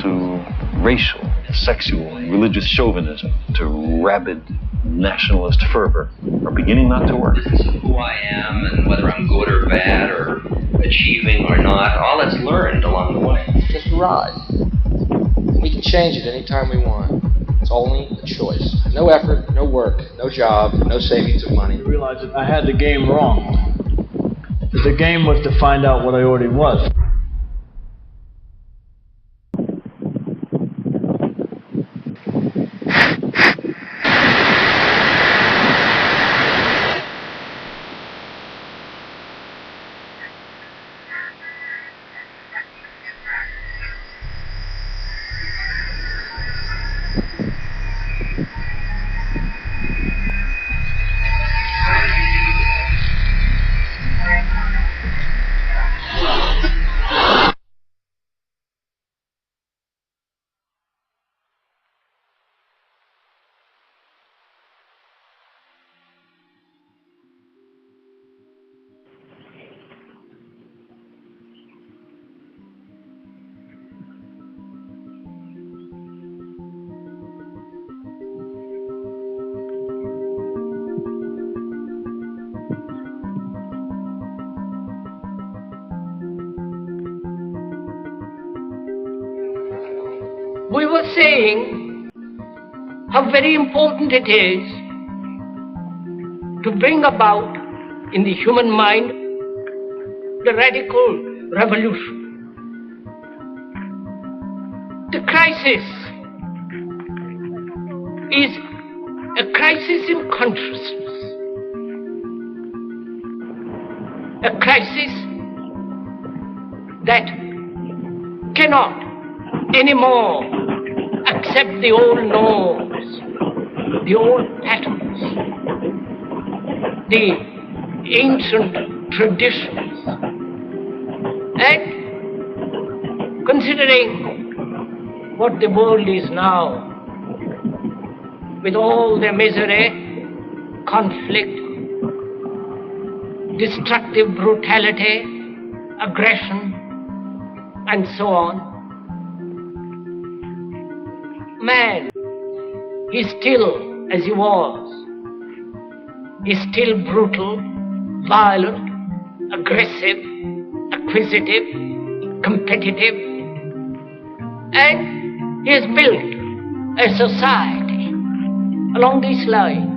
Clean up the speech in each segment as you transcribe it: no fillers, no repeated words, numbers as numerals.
to racial, sexual, and religious chauvinism, to rabid nationalist fervor, are beginning not to work. This is who I am, and whether I'm good or bad, or achieving or not, all that's learned along the way. Just a ride. We can change it anytime we want. It's only a choice. No effort, no work, no job, no savings of money. I realized that I had the game wrong. That the game was to find out what I already was. We were saying how very important it is to bring about in the human mind the radical revolution. The crisis is a crisis in consciousness, a crisis that cannot anymore accept the old norms, the old patterns, the ancient traditions. And considering what the world is now, with all the misery, conflict, destructive brutality, aggression, and so on, man is still as he was. He's still brutal, violent, aggressive, acquisitive, competitive, and he has built a society along these lines.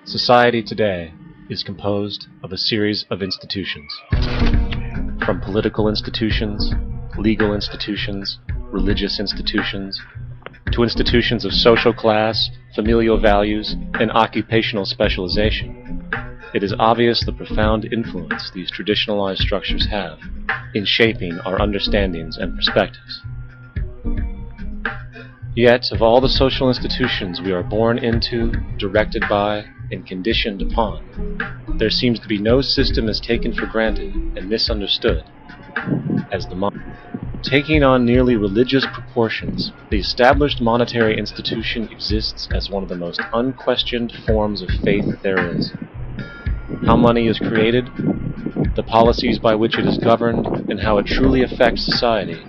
Society today is composed of a series of institutions. From political institutions, legal institutions, religious institutions, to institutions of social class, familial values, and occupational specialization. It is obvious the profound influence these traditionalized structures have in shaping our understandings and perspectives. Yet, of all the social institutions we are born into, directed by, and conditioned upon, there seems to be no system as taken for granted and misunderstood as the money. Taking on nearly religious proportions, the established monetary institution exists as one of the most unquestioned forms of faith there is. How money is created, the policies by which it is governed, and how it truly affects society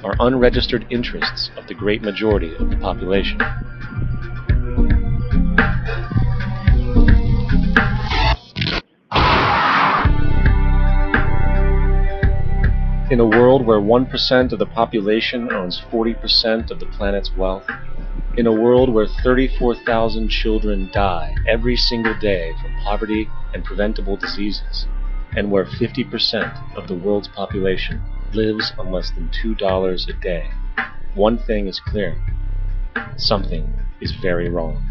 are unregistered interests of the great majority of the population. In a world where 1% of the population owns 40% of the planet's wealth, in a world where 34,000 children die every single day from poverty and preventable diseases, and where 50% of the world's population lives on less than $2 a day, one thing is clear: something is very wrong.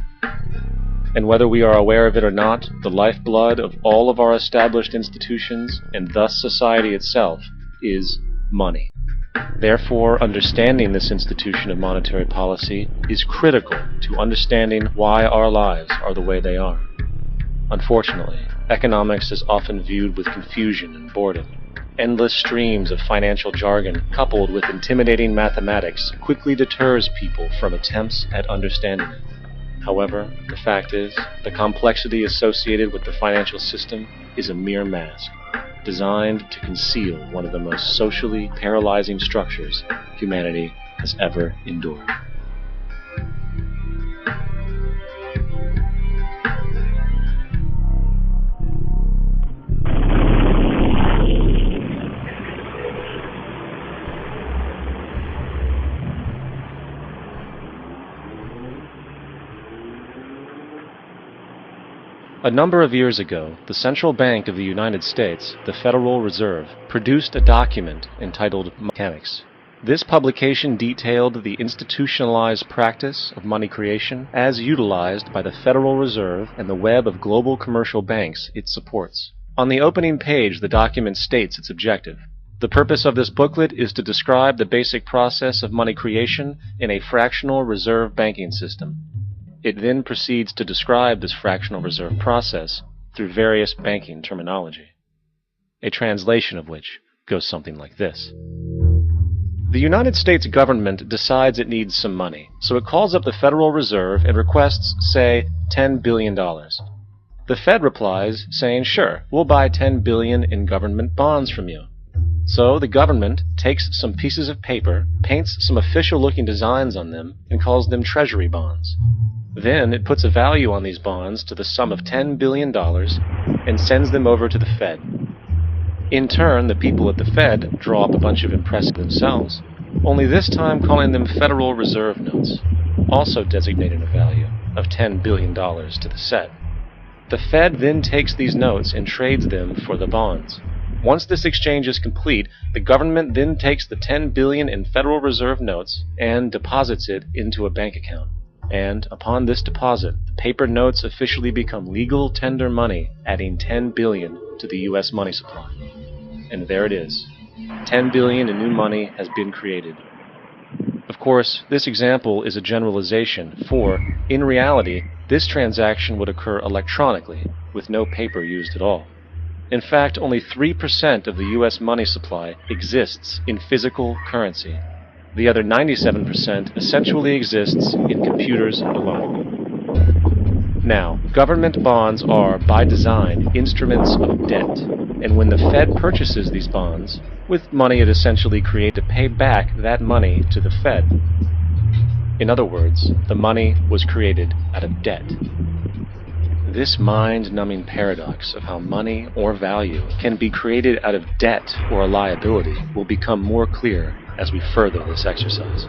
And whether we are aware of it or not, the lifeblood of all of our established institutions, and thus society itself, is money. Therefore, understanding this institution of monetary policy is critical to understanding why our lives are the way they are. Unfortunately, economics is often viewed with confusion and boredom. Endless streams of financial jargon coupled with intimidating mathematics quickly deters people from attempts at understanding it. However, the fact is, the complexity associated with the financial system is a mere mask, designed to conceal one of the most socially paralyzing structures humanity has ever endured. A number of years ago, the Central Bank of the United States, the Federal Reserve, produced a document entitled Mechanics. This publication detailed the institutionalized practice of money creation as utilized by the Federal Reserve and the web of global commercial banks it supports. On the opening page, the document states its objective. The purpose of this booklet is to describe the basic process of money creation in a fractional reserve banking system. It then proceeds to describe this fractional reserve process through various banking terminology, a translation of which goes something like this. The United States government decides it needs some money, so it calls up the Federal Reserve and requests, say, $10 billion. The Fed replies, saying, sure, we'll buy $10 billion in government bonds from you. So the government takes some pieces of paper, paints some official-looking designs on them, and calls them treasury bonds. Then it puts a value on these bonds to the sum of $10 billion and sends them over to the Fed. In turn, the people at the Fed draw up a bunch of impressive themselves, only this time calling them Federal Reserve notes, also designating a value of $10 billion to the set. The Fed then takes these notes and trades them for the bonds. Once this exchange is complete, the government then takes the $10 billion in Federal Reserve notes and deposits it into a bank account. And upon this deposit, the paper notes officially become legal tender money, adding $10 billion to the U.S. money supply. And there it is. $10 billion in new money has been created. Of course, this example is a generalization, for, in reality, this transaction would occur electronically, with no paper used at all. In fact, only 3% of the U.S. money supply exists in physical currency. The other 97% essentially exists in computers alone. Now, government bonds are, by design, instruments of debt, and when the Fed purchases these bonds, with money it essentially creates to pay back that money to the Fed. In other words, the money was created out of debt. This mind-numbing paradox of how money or value can be created out of debt or a liability will become more clear as we further this exercise.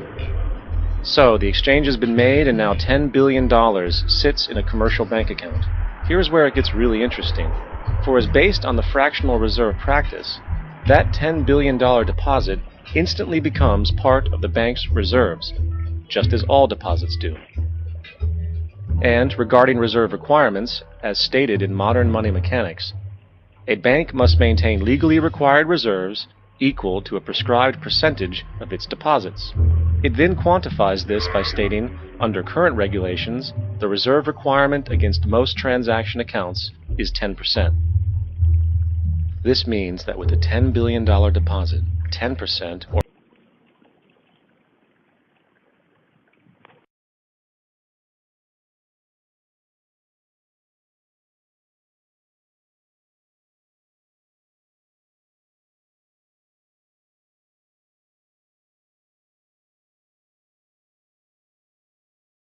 So, the exchange has been made and now $10 billion sits in a commercial bank account. Here's where it gets really interesting. For as based on the fractional reserve practice, that $10 billion deposit instantly becomes part of the bank's reserves, just as all deposits do. And regarding reserve requirements, as stated in modern money mechanics, a bank must maintain legally required reserves equal to a prescribed percentage of its deposits. It then quantifies this by stating, under current regulations, the reserve requirement against most transaction accounts is 10%. This means that with a $10 billion deposit, 10%